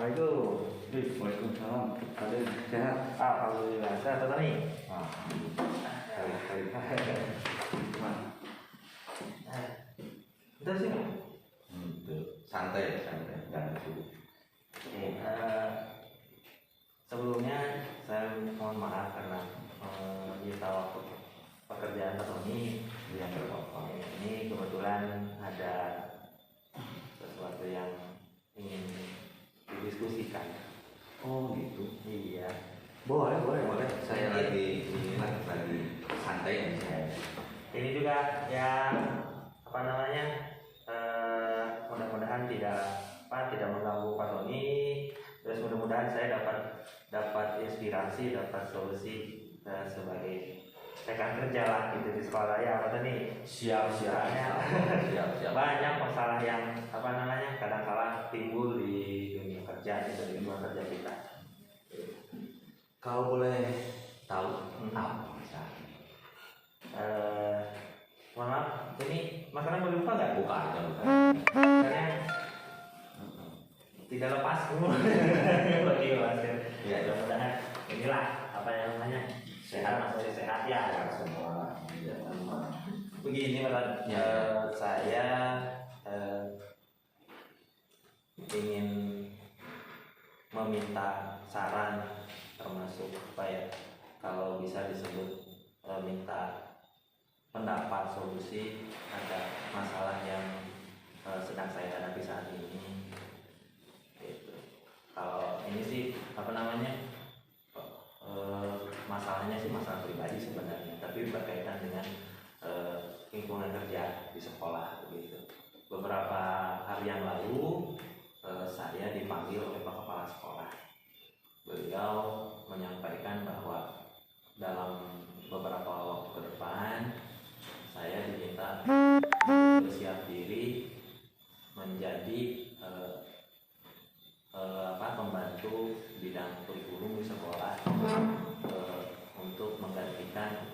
Assalamualaikum. Waalaikumsalam. Kalian sehat? Alhamdulillah. Sehat atau nih? Gimana? Itu sih. Santai, jangan sibuk. Sebelumnya saya mohon maaf karena menyita waktu pekerjaan Tony. Yang berapa? Ini kebetulan ada sesuatu yang ingin didiskusikan. Oh gitu. Iya. Boleh. Saya lagi santai ya saya. Ini juga yang mudah-mudahan tidak mengganggu Pak Tony. Terus mudah-mudahan saya dapat inspirasi, dapat solusi sebagai rekan kerja lah gitu di sekolah ya Pak Tony. Siap. Banyak masalah yang kadang-kala timbul di dunia kerja, di lingkungan kerja kita. Kalau boleh tahu apa masalahnya? Mohon maaf, ini masalah boleh lupa nggak? Bukan. Karena tidak lepas bagi Mas. Ya. Mudah-mudahan inilah sehat, masih sehat ya Semua. begini Mas. Ya. Saya ingin meminta saran, termasuk kalau bisa disebut minta pendapat solusi ada masalah yang sedang saya hadapi saat ini. Gitu. Kalau ini sih masalahnya sih masalah pribadi sebenarnya, tapi berkaitan dengan lingkungan kerja di sekolah begitu. Beberapa hari yang lalu saya dipanggil oleh Pak Kepala Sekolah. Beliau menyampaikan bahwa dalam beberapa waktu ke depan saya diminta bersiap diri menjadi pembantu bidang kurikulum di sekolah untuk menggantikan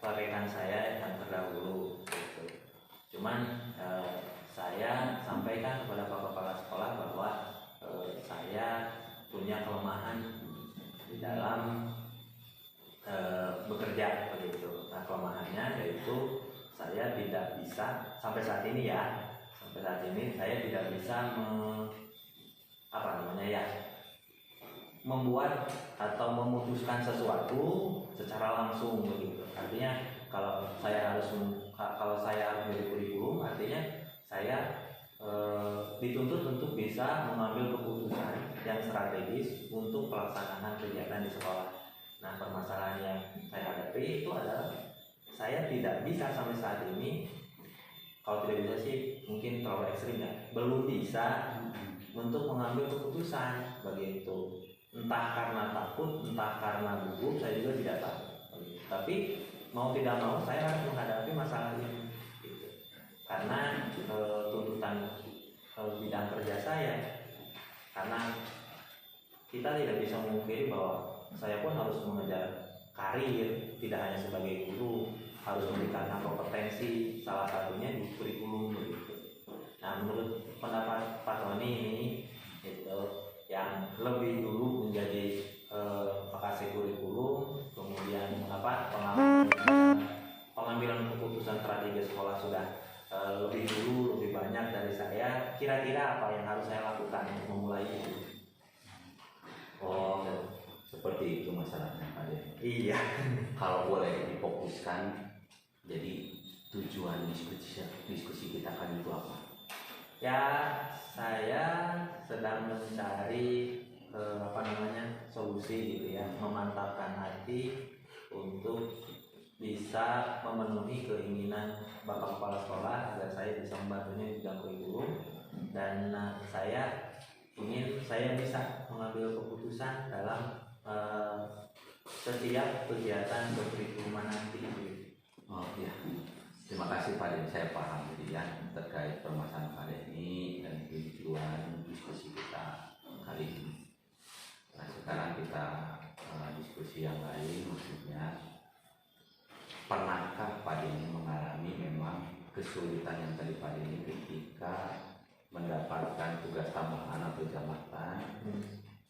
rekan saya yang terdahulu gitu. Cuman saya sampaikan kepada Pak Kepala Sekolah bahwa saya punya kelemahan di dalam bekerja begitu. Nah, kelemahannya yaitu saya tidak bisa sampai saat ini saya tidak bisa membuat atau memutuskan sesuatu secara langsung begitu. Artinya kalau saya harus menjadi kurikulum, artinya saya dituntut untuk bisa mengambil keputusan yang strategis untuk pelaksanaan kegiatan di sekolah. Nah, permasalahan yang saya hadapi itu adalah saya tidak bisa sampai saat ini, kalau tidak bisa sih mungkin terlalu ekstrim ya, belum bisa untuk mengambil keputusan begitu. Entah karena takut, entah karena gugup, saya juga tidak tahu. Tapi mau tidak mau saya harus menghadapi masalah ini. Karena tuntutan bidang kerja saya, karena kita tidak bisa memungkiri bahwa saya pun harus mengejar karir, tidak hanya sebagai guru, harus meningkatkan kompetensi, salah satunya di kurikulum begitu. Nah, menurut pendapat Pak Tony ini itu yang lebih dulu menjadi pakasih kurikulum, kemudian pengambilan keputusan strategi sekolah sudah lebih dulu, lebih banyak dari saya. Kira-kira apa yang harus saya lakukan untuk memulai itu? Oh, seperti itu masalahnya Pak Den. Iya. Kalau boleh difokuskan, jadi tujuan diskusi kita kan itu apa? Ya, saya sedang mencari solusi gitu ya, memantapkan hati untuk bisa memenuhi keinginan Bapak Kepala Sekolah agar saya bisa membantunya di bidang kurikulum, dan saya ingin saya bisa mengambil keputusan dalam setiap kegiatan berkurikuluman nanti. Oh iya, terima kasih Pak Den, saya paham jadi ya terkait permasalahan Pak Den ini dan tujuan diskusi kita kali ini. Nah, sekarang kita diskusi yang lain, maksudnya pernahkah Pak Den mengalami memang kesulitan yang tadi Pak Den ketika mendapatkan tugas tambahan atau jabatan,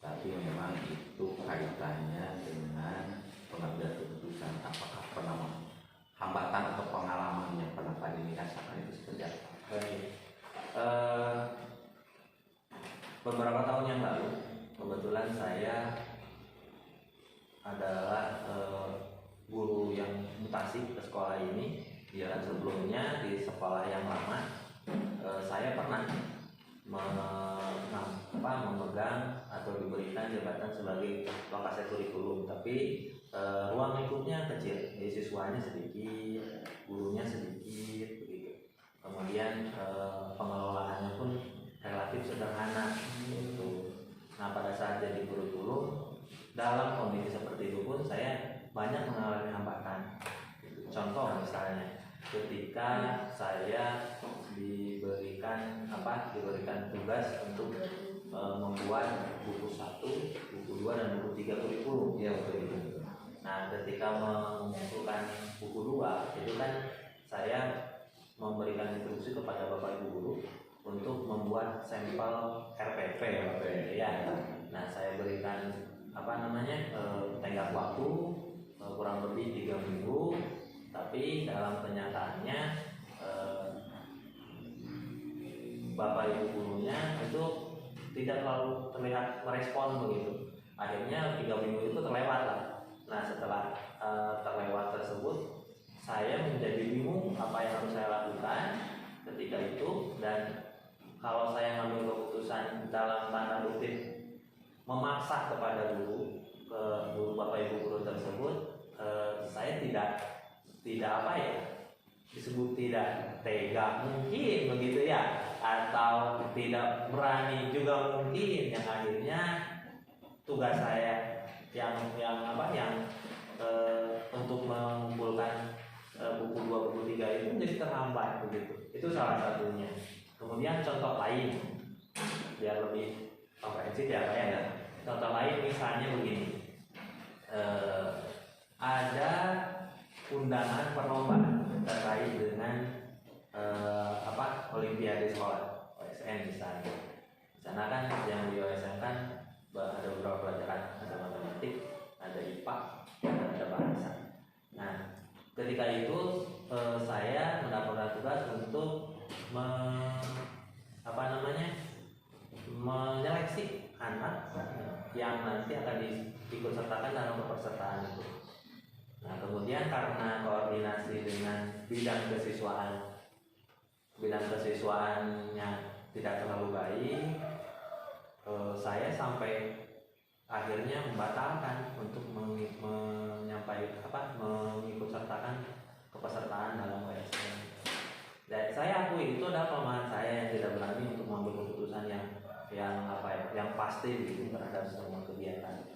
tapi memang itu kaitannya dengan pengambilan keputusan. Apakah pernah hambatan atau pengalaman yang pernah Pak Denny rasakan itu seperti apa? Baik. Beberapa tahun yang lalu kebetulan saya adalah guru yang mutasi ke sekolah ini. Dan sebelumnya di sekolah yang lama saya pernah memegang atau diberikan jabatan sebagai lokasi kurikulum, tapi ruang lingkupnya kecil, jadi siswanya sedikit, gurunya sedikit begitu. Kemudian pengelolaannya pun relatif sederhana gitu. Nah, pada saat jadi kurikulum dalam kondisi seperti itu pun saya banyak mengalami hambatan gitu. Contoh misalnya ketika saya diberikan tugas untuk membuat buku 1, buku 2 dan buku 3 kurikulum ya waktu itu. Nah, ketika mengumpulkan buku 2 itu kan saya memberikan instruksi kepada Bapak Ibu guru untuk membuat sampel RPP ya. Nah, saya berikan tenggat waktu kurang lebih 3 minggu, tapi dalam kenyataannya Bapak Ibu gurunya itu tidak terlalu terlihat merespon begitu. Akhirnya 3 minggu itu terlewat lah. Nah, setelah terlewat tersebut, saya menjadi bingung apa yang harus saya lakukan ketika itu. Dan kalau saya mengambil keputusan dalam tanda kutip memaksa kepada guru Bapak Ibu guru tersebut, saya tidak disebut tidak tega mungkin begitu ya, atau tidak berani juga mungkin, yang akhirnya tugas saya yang untuk mengumpulkan buku 2 buku 3 itu menjadi terhambat begitu. Itu salah satunya. Kemudian contoh lain biar lebih komprehensif ya Pak ya. Contoh lain misalnya begini, ada undangan perlombaan terkait dengan Olimpiade sekolah OSN misalnya. Di sana kan yang di OSN kan ada beberapa pelajaran, ada matematik, ada IPA, dan ada bahasa. Nah, ketika itu saya mendapatkan tugas untuk menyeleksi anak yang nanti akan diikut sertakan dalam kepesertaan itu. Nah, kemudian karena koordinasi dengan bidang kesiswaannya tidak terlalu baik, saya sampai akhirnya membatalkan untuk mengikut sertakan kepesertaan dalam OSN. Dan saya akui itu adalah kelemahan saya yang tidak berani untuk mengambil keputusan yang pasti gitu terhadap semua kegiatan.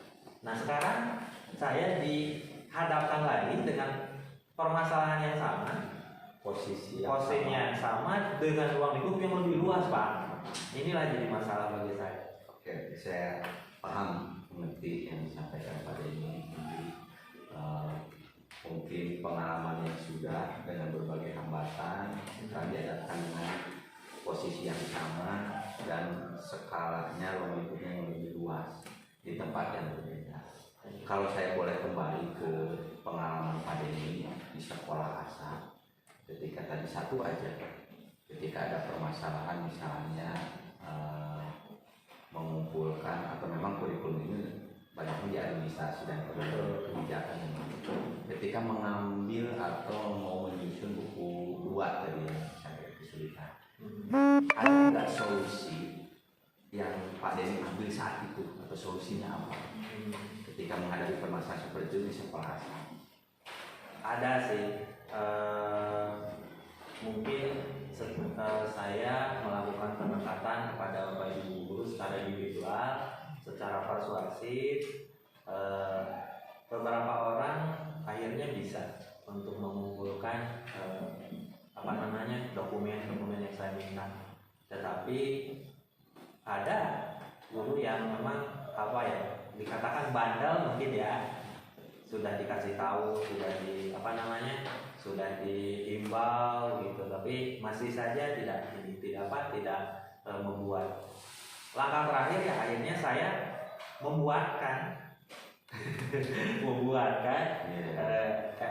Nah, sekarang saya dihadapkan lagi dengan permasalahan yang sama, posisinya yang sama dengan ruang lingkup yang lebih luas, Pak. Inilah jadi masalah bagi saya. Oke, saya paham mengerti yang disampaikan pada ini. Mungkin pengalaman yang sudah dengan berbagai hambatan akan dihadapkan dengan posisi yang sama dan skalanya ruang lingkupnya yang lebih luas di tempat yang berbeda. Kalau saya boleh kembali ke pengalaman pada ini di sekolah asal, ketika tadi satu aja, ketika ada permasalahan misalnya mengumpulkan atau memang kurikulum ini banyak di administrasi dan kebijakan, ketika mengambil atau mau menyusun buku 2 tadi yang saya kesulitan, ada nggak solusi yang Pak Denny ambil saat itu atau solusinya apa ketika menghadapi permasalahan seperti itu di sekolah asal? Ada sih, mungkin saya melakukan pendekatan kepada Bapak Ibu guru secara individual, secara persuasif. Beberapa orang akhirnya bisa untuk mengumpulkan dokumen yang saya minta. Tetapi ada guru yang memang dikatakan bandel mungkin ya, sudah dikasih tahu, sudah diimbau gitu, tapi masih saja tidak membuat. Langkah terakhir ya akhirnya saya membuatkan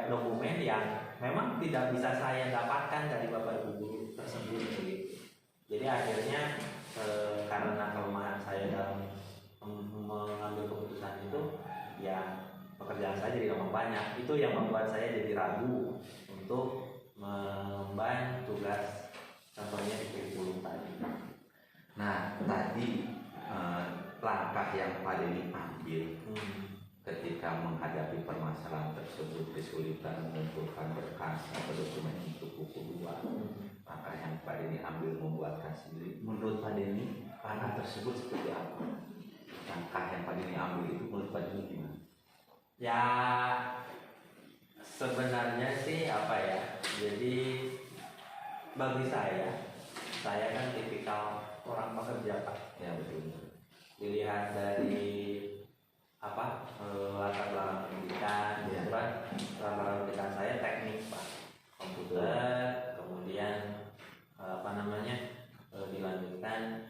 dokumen yang memang tidak bisa saya dapatkan dari bapak ibu guru tersebut begitu. Jadi akhirnya karena kelemahan saya dalam mengambil keputusan itu, ya pekerjaan saya jadi tambah banyak. Itu yang membuat saya jadi ragu untuk memban tugas contohnya di kurikulum tadi. Nah, tadi langkah yang Pak Denny ambil ketika menghadapi permasalahan tersebut, kesulitan mengumpulkan berkas atau dokumen untuk buku 2, langkah yang Pak Denny ambil membuatkan sendiri. Menurut Pak Denny, langkah tersebut seperti apa? Langkah yang Pak Denny ambil itu menurut Pak Denny gimana? Ya sebenarnya sih apa ya, jadi bagi saya kan tipikal orang pekerja Pak. Ya betul. Dilihat dari latar belakang pendidikan, Ya. latar belakang pendidikan saya teknik Pak, komputer, kemudian dilanjutkan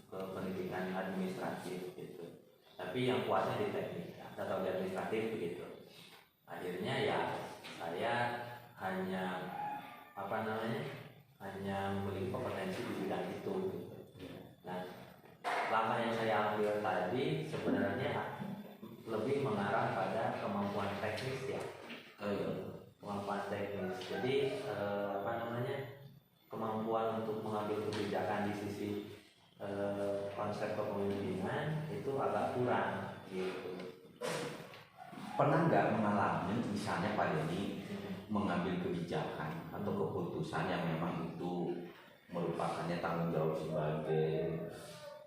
ke pendidikan administratif gitu. Tapi yang kuatnya di teknik atau di administratif begitu. Akhirnya ya saya hanya hanya memiliki kompetensi di bidang itu gitu. Nah, langkah yang saya ambil tadi sebenarnya lebih mengarah pada kemampuan teknis ya. Kemampuan teknis. Jadi kemampuan untuk mengambil kebijakan di sisi konsep kepemimpinan itu agak kurang gitu. Pernah nggak mengalami misalnya Pak Denny mengambil kebijakan atau keputusan yang memang itu merupakannya tanggung jawab sebagai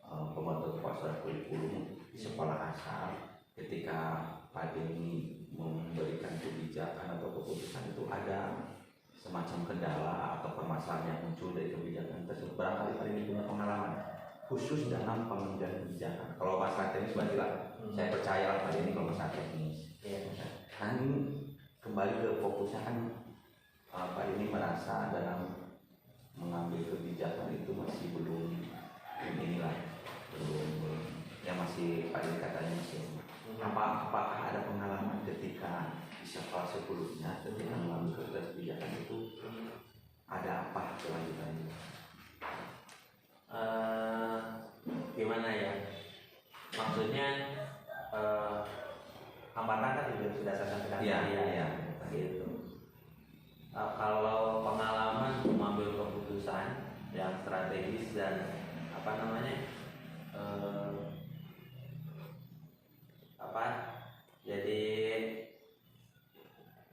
pembentuk kepala kurikulum di sekolah asal, ketika Pak Denny memberikan kebijakan atau keputusan itu ada semacam kendala atau permasalahan yang muncul dari kebijakan tersebut. Barangkali Pak Denny punya pengalaman khusus dalam pengambilan kebijakan. Kalau masalah teknis berarti lah saya percaya Pak Denny kalau masalah teknis. Nah, ini kembali ke fokusnya kan Pak Denny merasa dalam mengambil kebijakan itu masih belum ya masih Pak Denny katanya masih. Apakah ada pengalaman ketika di sekolah sebelumnya ketika mengambil kebijakan itu ada apa kelanjutannya? Gimana ya? Maksudnya hambatan kan sudah saya sampaikan tadi ya. Gitu. Kalau pengalaman mengambil keputusan yang strategis dan jadi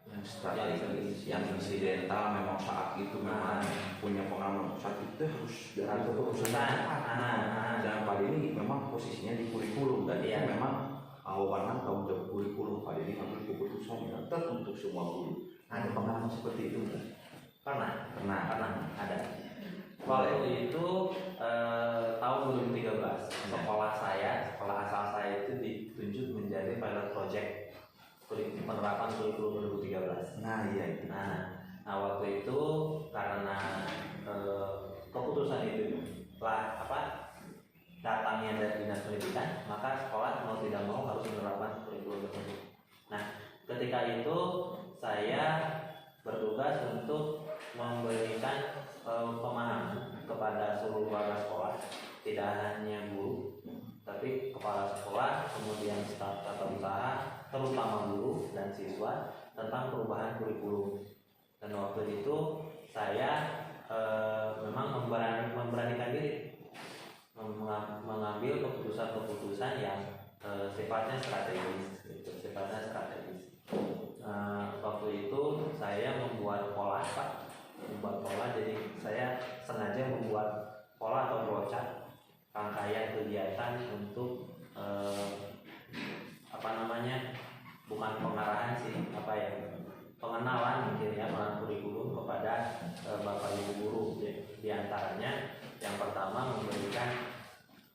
yang strategis, yang insidental memang saat itu memang punya pengalaman saat itu harus dalam keputusan. Dan Pak Denny memang posisinya di kurikulum dan itu memang awalan tanggung jawab kurikulum. Pak Denny ambil keputusan yang tetap untuk semua guru. Ada pengalaman seperti itu nggak? Pernah ada. Boleh. Waktu itu tahun 2013 sekolah asal saya itu ditunjuk menjadi pilot project penerapan kurikulum 2013. Nah iya itu. Nah waktu itu karena keputusan itu datangnya dari dinas pendidikan, maka sekolah mau tidak mau harus menerapkan kurikulum tersebut. Nah ketika itu saya bertugas untuk memberikan pemahaman kepada seluruh warga sekolah, tidak hanya guru, tapi kepala sekolah, kemudian staf tata usaha, terutama guru dan siswa tentang perubahan kurikulum. Dan waktu itu saya memang memberanikan diri mengambil keputusan-keputusan yang sifatnya strategis. Waktu itu saya membuat pola, jadi saya sengaja membuat pola atau brochure rangkaian kegiatan untuk bukan pengarahan sih, pengenalan mungkin ya kurikulum kepada bapak ibu guru. Di antaranya yang pertama memberikan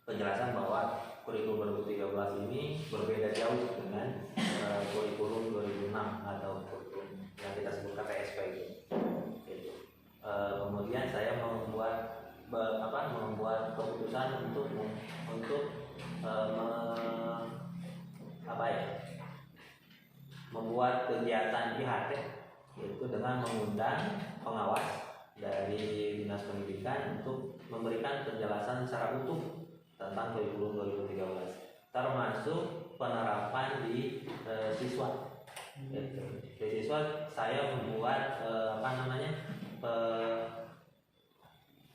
penjelasan bahwa kurikulum 2013 ini berbeda jauh dengan kurikulum 2006 atau kurikulum yang kita sebut KTSP gitu. Kemudian saya membuat keputusan untuk apa ya, membuat kegiatan IHT, yaitu dengan mengundang pengawas dari Dinas Pendidikan untuk memberikan penjelasan secara utuh tentang kurikulum 2013, termasuk penerapan di siswa. Gitu. Di siswa saya membuat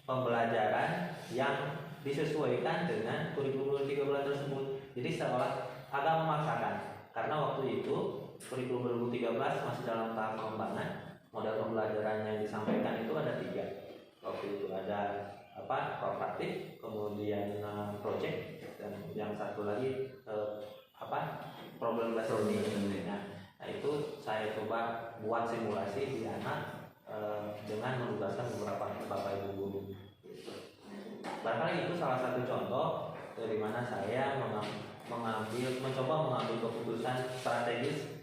pembelajaran yang disesuaikan dengan kurikulum 2013 tersebut. Jadi seolah agak memaksakan, karena waktu itu kurikulum 2013 masih dalam tahap pengembangan. Model pembelajaran yang disampaikan itu ada 3. Waktu itu ada kooperatif, kemudian project, dan yang satu lagi problem based learning. Nah itu saya coba buat simulasi di anak dengan menugaskan beberapa bapak ibu guru. Barangkali itu salah satu contoh dari mana saya mencoba mengambil keputusan strategis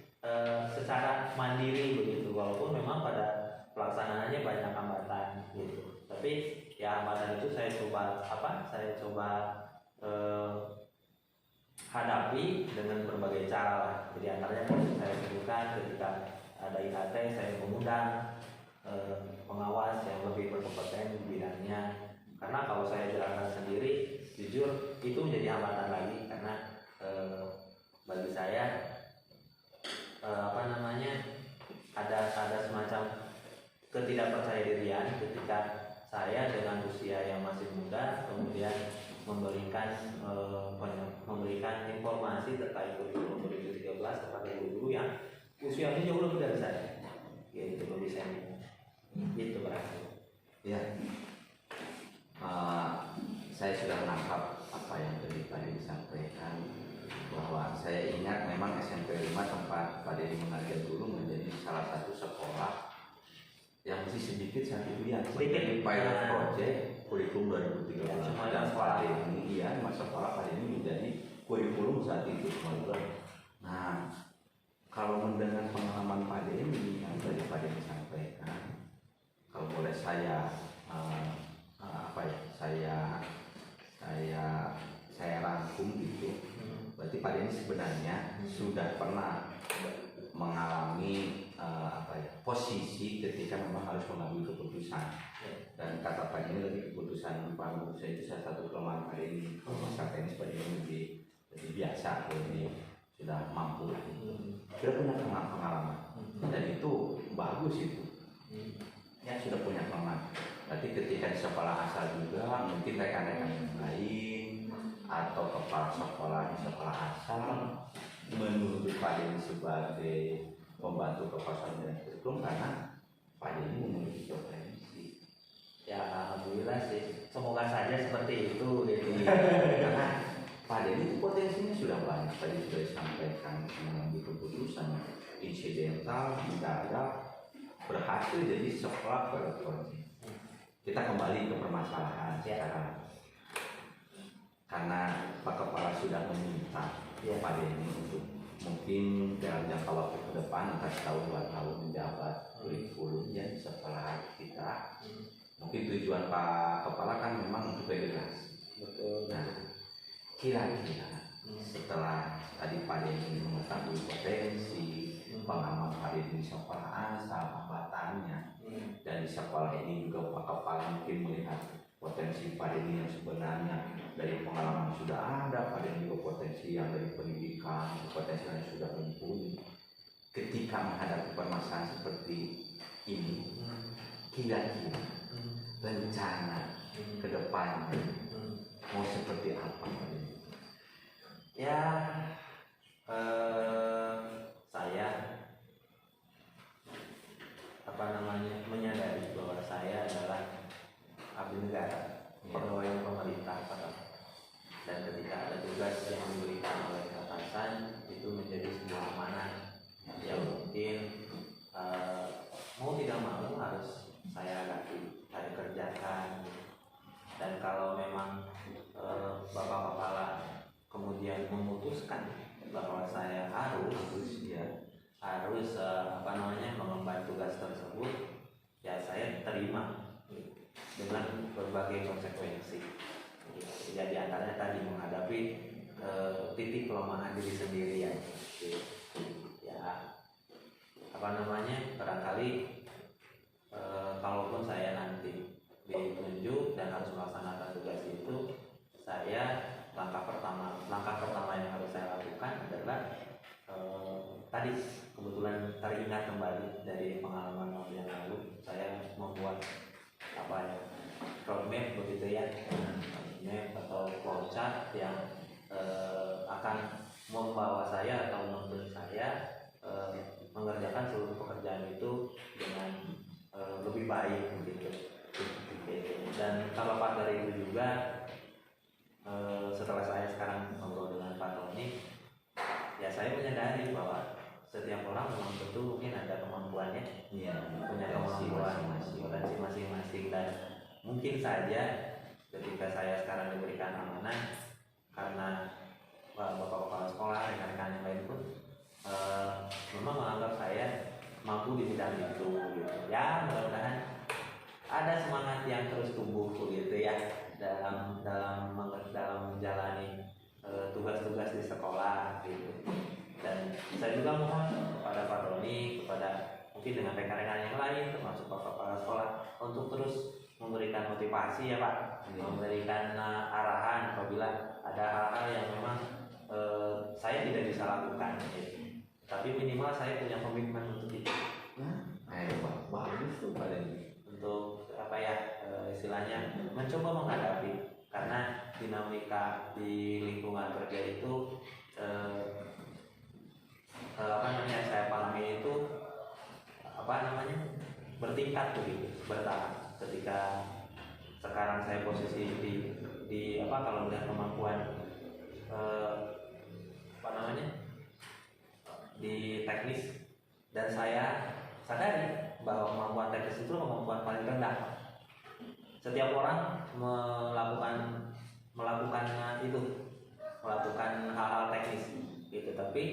secara mandiri begitu, walaupun memang pada pelaksanaannya banyak hambatan gitu. Tapi ya hambatan itu saya coba hadapi dengan berbagai cara lah. Jadi antaranya saya sebutkan ketika ada IHT saya mengundang pengawas yang lebih berkompeten di bidangnya, karena kalau saya jalankan sendiri jujur itu menjadi hambatan lagi, karena bagi saya ada semacam ketidakpercayaan ketika saya dengan usia yang masih muda kemudian memberikan informasi terkait kurikulum 2013 kepada guru-guru yang usianya jauh lebih dari saya, yaitu lebih senior. Itu berarti. Ya, saya sudah menangkap apa yang tadi disampaikan, bahwa saya ingat memang SMP 5 tempat Pak Dedi mengajar dulu menjadi salah satu sekolah yang masih sedikit saat itu ya, sedikit pilot project kurikulum 2013. Dan sekolah ini masa sekolah Pak Dedi menjadi kurikulum saat itu. Nah, kalau mendengar pengalaman Pak Dedi yang tadi Pak Dedi sampaikan, kalau boleh saya saya rangkum gitu. Berarti Pak Dedi sebenarnya sudah pernah mengalami posisi ketika memang harus mengambil keputusan. Dan kata Pak Dedi lagi, keputusan Pak menurut saya itu salah satu kelemahan Pak Dedi. Kalau masa teknis Pak Dedi lebih biasa, lebih sudah mampu, sudah punya pengalaman, dan itu bagus itu. Ya sudah punya pengalaman. Berarti ketika di sekolah asal juga mungkin rekan-rekan yang lain atau kepala sekolah di sekolah asal menurut Pak Dedi sebagai pembantu kepala dan kurikulum, karena Pak Dedi memiliki potensi. Ya alhamdulillah sih, semoga saja seperti itu gitu. Karena Pak Dedi itu potensinya sudah banyak, tadi sudah disampaikan, mengambil keputusan insidental, mendadak, berhasil jadi sekolah berproses. Kita kembali ke permasalahan sekarang, karena Pak Kepala sudah meminta Pak Dedi untuk mungkin dalam jangka waktu ke depan antara setahun 2 tahun menjabat kurikulumnya di sekolah kita. Mungkin tujuan Pak Kepala kan memang untuk federasi. Betul. Nah, kira-kira setelah tadi Pak Dedi mengetahui potensi, pengalaman Pak Dedi di sekolah asal, hambatannya, dan di sekolah ini juga Pak Kepala mungkin melihat potensi Pak Dedi yang sebenarnya dari pengalaman yang sudah ada, Pak Dedi juga potensi yang dari pendidikan, potensi yang sudah mumpuni. Ketika menghadapi permasalahan seperti ini, kira-kira rencana ke depan mau seperti apa Pak Dedi? Ya, saya menyadari bahwa saya adalah abdi negara, pegawai pemerintah, dan ketika ada tugas yang diberikan oleh atasan itu menjadi sebuah amanah yang mungkin mau tidak mau harus saya kerjakan. Dan kalau memang Bapak Kepala kemudian memutuskan bahwa saya harus mengemban tugas tersebut, ya saya terima dengan berbagai konsekuensi. Ya di antaranya tadi menghadapi titik kelemahan diri sendiri ya. Ya apa namanya, barangkali kalaupun saya nanti ditunjuk dan harus melaksanakan tugas itu, saya langkah pertama yang harus saya lakukan adalah tadi kebetulan teringat kembali dari pengalaman waktu yang lalu, saya membuat apa ya, roadmap begitu ya, roadmap atau flowchart yang akan membawa saya atau menuntun saya mengerjakan seluruh pekerjaan itu dengan lebih baik begitu. Dan terlepas dari itu juga, setelah saya sekarang ngobrol dengan Pak Tony, ya saya menyadari bahwa setiap orang memang tentu mungkin ada kemampuannya, punya kemampuan potensi masing-masing, dan mungkin saja ketika saya sekarang diberikan amanah karena bapak kepala sekolah, rekan-rekan yang lain pun memang menganggap saya mampu di bidang itu gitu. Ya mudah-mudahan ada semangat yang terus tumbuh gitu ya dalam menjalani tugas-tugas di sekolah gitu. Dan saya juga mohon kepada Pak Roni, kepada mungkin dengan rekan-rekan yang lain termasuk Bapak Kepala Sekolah untuk terus memberikan motivasi ya Pak, memberikan arahan apabila ada hal-hal yang memang saya tidak bisa lakukan gitu. Tapi minimal saya punya komitmen untuk itu. Bagus tuh paling. Untuk apa ya, istilahnya mencoba menghadapi, karena dinamika di lingkungan kerja itu apa namanya, saya pahami itu apa namanya, bertingkat begitu, bertahap. Ketika sekarang saya posisi di apa, kalau melihat kemampuan apa namanya di teknis, dan saya sadari bahwa kemampuan teknis itu kemampuan paling rendah. Setiap orang melakukan hal-hal teknis gitu, tapi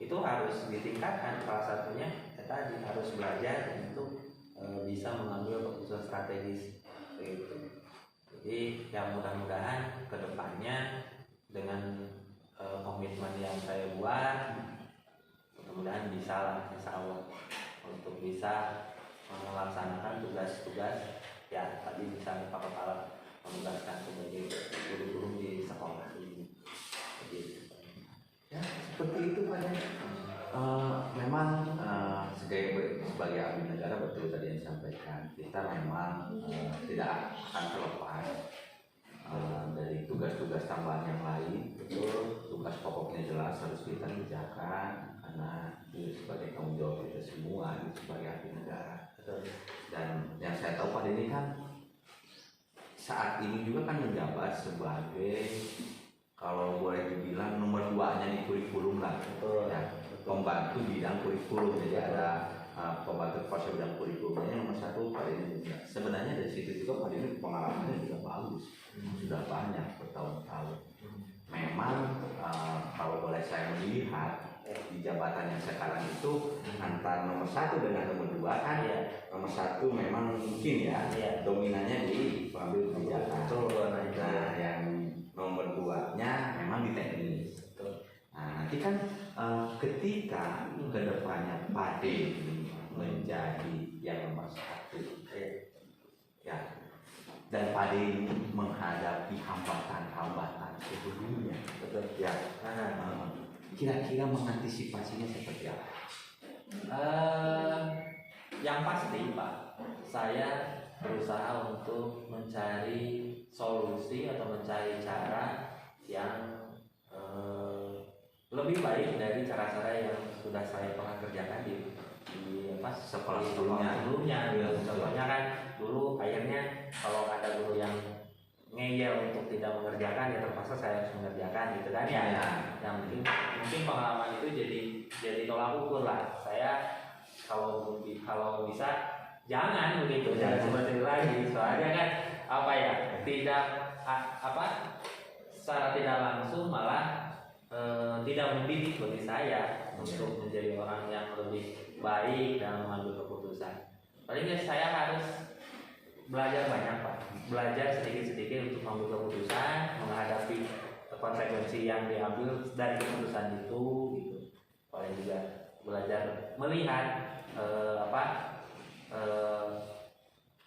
itu harus ditingkatkan. Salah satunya tadi harus belajar untuk bisa mengambil keputusan strategis gitu. Jadi yang mudah-mudahan kedepannya dengan komitmen yang saya buat, mudah-mudahan bisa lah, insya Allah, untuk bisa melaksanakan tugas-tugas ya tadi, misalnya Pak Kepala menugaskan sebagai guru-guru di sekolah ini. Jadi Ya seperti itu Pak. Memang sebagai abdi negara, betul tadi yang disampaikan, kita memang tidak akan terlepas dari tugas-tugas tambahan yang lain. Betul, tugas pokoknya jelas harus kita kerjakan karena itu sebagai tanggung jawab kita semua sebagai abdi negara. betul. Dan yang saya tahu Pak ini kan saat ini juga kan menjabat sebagai, kalau boleh dibilang nomor 2-nya di kurikulum lah. Betul. Ya, pembantu bidang kurikulum. Jadi ada pembantu kepala bidang kurikulumnya nomor 1 Pak ini. Sebenarnya dari situ juga Pak ini pengalamannya juga bagus, sudah banyak bertahun-tahun. Memang kalau boleh saya melihat di jabatan yang sekarang itu antara nomor 1 dengan nomor 2 kan, nomor 1 memang mungkin ya dominannya di pengambil kebijakan. Nah yang nomor 2-nya memang di teknis. Nah nanti kan ketika kedepannya Pak Denny menjadi yang nomor 1 ya, dan Pak Denny menghadapi hambatan-hambatan sebelumnya, betul ya. Kira-kira mengantisipasinya seperti apa? Yang pasti Pak, saya berusaha untuk mencari solusi atau mencari cara yang lebih baik dari cara-cara yang sudah saya pernah kerjakan di sekolah sebelumnya. Contohnya kan dulu akhirnya kalau ada guru yang ngeyel untuk tidak mengerjakan, ya terpaksa saya harus mengerjakan gitu kan ya. Yang mungkin pengalaman itu jadi tolak ukur lah. Saya kalau bisa jangan begitu, jangan seperti itu lagi. Soalnya kan apa ya, tidak secara tidak langsung malah tidak mendidik bagi saya untuk menjadi orang yang lebih baik dalam mengambil keputusan. Paling saya harus belajar banyak Pak, belajar sedikit-sedikit untuk mengambil keputusan, menghadapi konsekuensi yang diambil dari keputusan itu gitu. Paling juga belajar melihat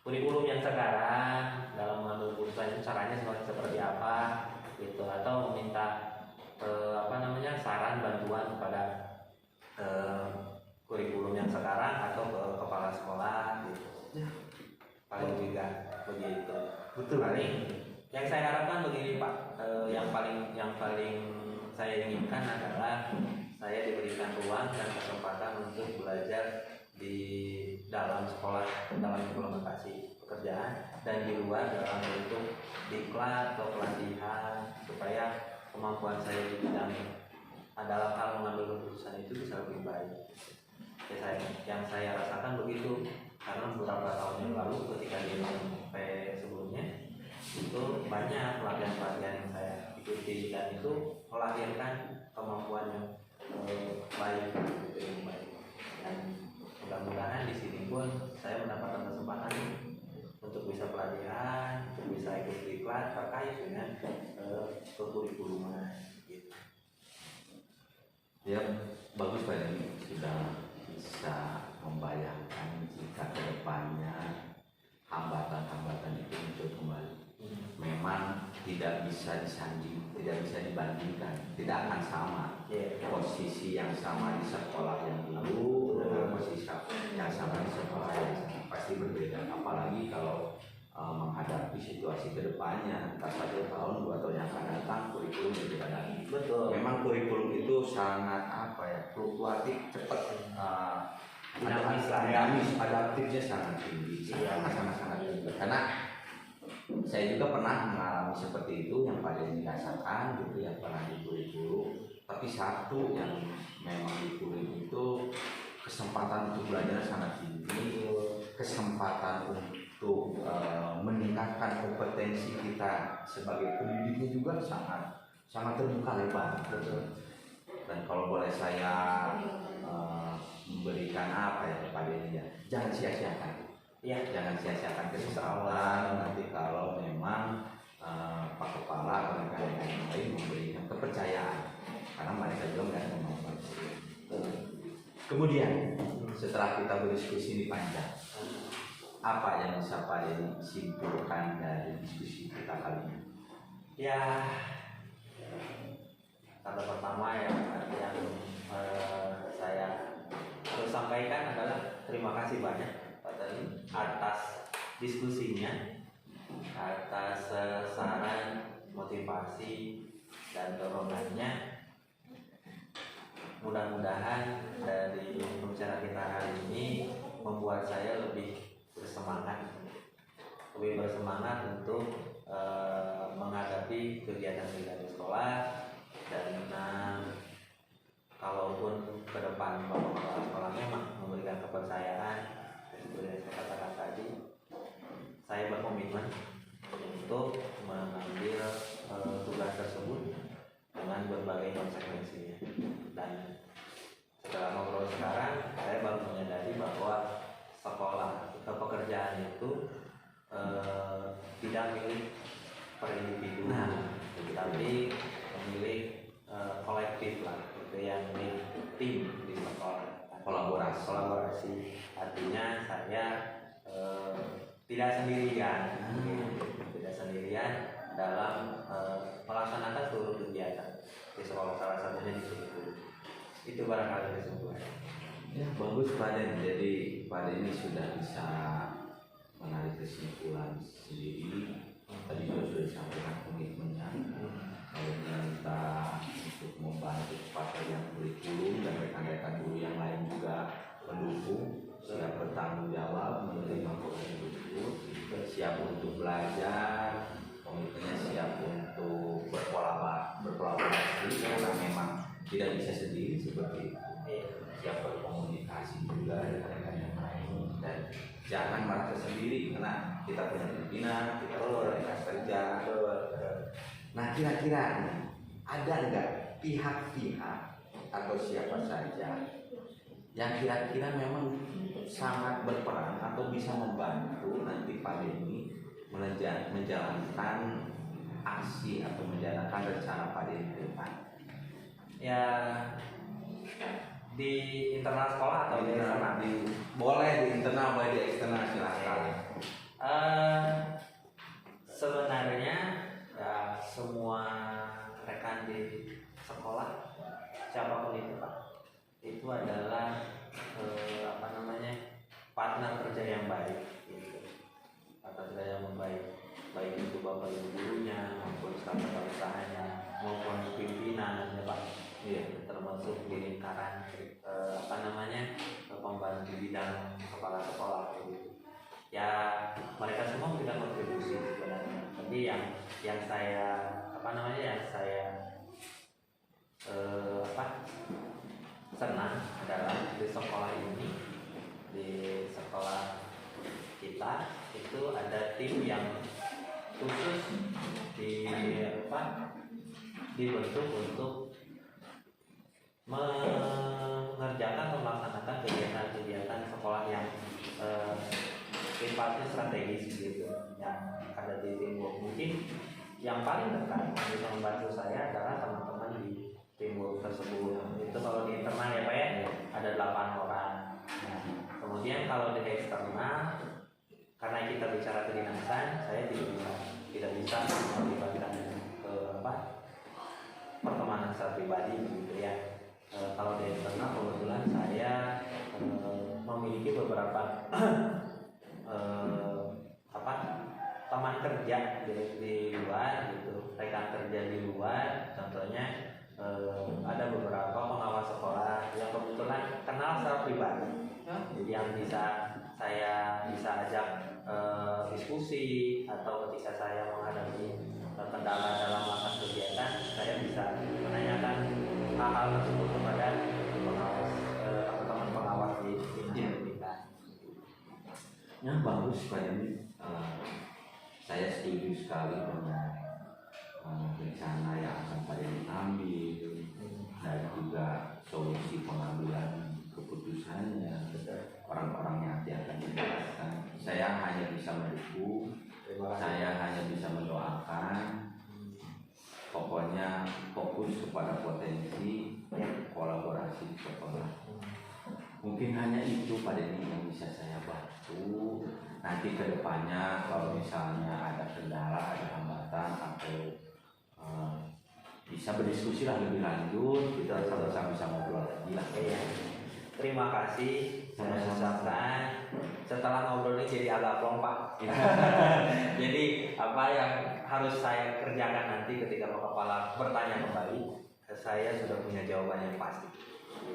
kurikulum yang sekarang dalam mengambil keputusan itu caranya seperti apa gitu, atau meminta saran bantuan kepada kurikulum yang sekarang atau ke kepala sekolah gitu. Paling juga begitu. Betul. Paling yang saya harapkan begini Pak, yang paling saya inginkan adalah saya diberikan ruang dan kesempatan untuk belajar di dalam sekolah, dalam implementasi pekerjaan, dan di luar dalam bentuk diklat atau pelatihan, supaya kemampuan saya di bidang dalam hal mengambil keputusan itu bisa lebih baik. Yang saya rasakan begitu, karena beberapa tahun yang lalu ketika di SMP sebelumnya itu banyak pelatihan-pelatihan yang saya ikuti, dan itu melahirkan kemampuan yang baik, yang baik. Dan mudah-mudahan di sini pun saya mendapatkan kesempatan untuk bisa pelatihan, untuk bisa ikut diklat terkait dengan kekurikulum gitu. Ya, bagus Pak, ini sudah bisa membayangkan jika kedepannya hambatan-hambatan itu muncul kembali. Memang tidak bisa disanding, tidak bisa dibandingkan, tidak akan sama. Posisi yang sama di sekolah yang dulu dengan posisi yang sama di sekolah yang pasti berbeda. Apalagi kalau menghadapi situasi kedepannya, entah 1 tahun, 2 tahun yang akan datang, kurikulum berbeda lagi. Betul. Memang kurikulum itu sangat fluktuatif, cepat, dinamis, adaptifnya sangat tinggi, sangat tinggi. Karena saya juga pernah mengalami seperti itu, yang pada dirasakan gitu, yang pernah di kurikulum. Tapi satu yang memang di kurikulum itu kesempatan untuk belajar sangat tinggi, kesempatan untuk meningkatkan kompetensi kita sebagai pendidiknya juga sangat terbuka lebar. Dan kalau boleh saya memberikan kepada dia, jangan sia-siakan. Jangan sia-siakan kesempatan. Nanti kalau memang Pak Kepala atau rekan-rekan yang lain memberikan kepercayaan, karena mereka juga nggak ada kemampuan. Kemudian setelah kita berdiskusi ini panjang, apa yang bisa Pak Denny simpulkan dari diskusi kita kali ini? Ya, kata pertama yang saya harus sampaikan adalah terima kasih banyak Pak Denny atas diskusinya, atas saran, motivasi, dan dorongannya. Mudah-mudahan dari pembicaraan kita hari ini membuat saya lebih bersemangat untuk menghadapi kegiatan-kegiatan sekolah, dan kalaupun ke depan Bapak Kepala Sekolah memang memberikan kepercayaan seperti yang saya katakan tadi, saya berkomitmen untuk mengambil tugas tersebut dengan berbagai konsekuensinya. Dan setelah ngobrol sekarang, saya baru menyadari bahwa sekolah atau pekerjaan itu tidak milik per individu, tapi milik kolektif lah, itu yang milik tim di sekolah, kolaborasi. Artinya saya tidak sendirian dalam melaksanakan seluruh kegiatan di sekolah, salah satunya di kurikulum. Itu barangkali kesimpulan. Ya, bagus Pak Den. Jadi Pak Den ini sudah bisa menarik kesimpulan sendiri. Tadi juga sudah disampaikan komitmennya. Kalau kita untuk membantu yang kurikulum, dan rekan-rekan guru yang lain juga mendukung, siap bertanggung jawab menerima program tersebut, siap untuk belajar, komitmennya siap untuk berkolaborasi karena memang tidak bisa sendiri seperti itu. Siap berkomunikasi juga dengan rekan yang lain, dan jangan merasa sendiri karena kita punya pimpinan, kita punya rekan kerja. Nah, kira-kira ada nggak pihak-pihak atau siapa saja yang kira-kira memang sangat berperan atau bisa membantu nanti Pak Denny menjalankan aksi atau menjalankan rencana Pak Denny ke depan? Ya di internal sekolah atau di eksternal? Boleh di internal, boleh di eksternal, silakan. Sebenarnya ya semua rekan di sekolah siapapun itu Pak, itu adalah partner kerja yang baik gitu. Partner kerja yang baik, baik itu bapak ibu gurunya maupun staf usahanya maupun pimpinan ya Pak. Iya, termasuk di lingkaran pembantu bidang kepala sekolah gitu. Ya mereka semua memberikan kontribusi sebenarnya. Tapi yang saya senang adalah di sekolah ini, di sekolah kita itu ada tim yang khusus dibentuk untuk mengerjakan atau melaksanakan kegiatan-kegiatan sekolah yang sifatnya strategis gitu, yang ada di teamwork. Mungkin yang paling dekat yang bisa membantu saya adalah teman-teman di teamwork tersebut. Itu kalau di internal ya Pak ya, ada 8 orang. Nah, kemudian kalau di eksternal, karena kita bicara kedinasan, saya tidak bisa melibatkan ke pertemanan secara pribadi begitu ya. Kalau di eksternal kebetulan saya memiliki beberapa teman kerja di luar gitu, rekan kerja di luar. Contohnya ada beberapa pengawas sekolah yang kebetulan kenal secara pribadi, yang saya bisa ajak diskusi, atau ketika saya menghadapi kendala dalam melakukan kegiatan, saya bisa menanyakan hal-hal tersebut kepada pengawas teman pengawas di kita. Ya bagus Pak Denny. Saya setuju sekali dengan rencana yang akan Pak Denny ambil dan juga solusi pengambilan keputusannya, orang-orang yang nanti akan dijelaskan. Saya hanya bisa mendukung, saya hanya bisa mendoakan. Pokoknya fokus kepada potensi kolaborasi sekolah. Mungkin hanya itu Pak Denny yang bisa saya bantu. Nanti kedepannya kalau misalnya ada kendala, ada hambatan atau bisa berdiskusi lah lebih lanjut, kita sama-sama bisa ngobrol lagi lah. Iya. Terima kasih saya ucapkan. Setelah ngobrol ini jadi agak plong Pak. Jadi apa yang harus saya kerjakan nanti ketika Pak Kepala bertanya kembali, saya sudah punya jawaban yang pasti.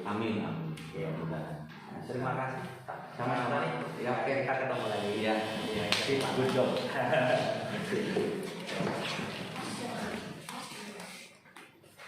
Amin, amin. Ya, mudah. Terima kasih. Sama-sama. Ya, oke, kita ketemu lagi. Iya, iya. Good job.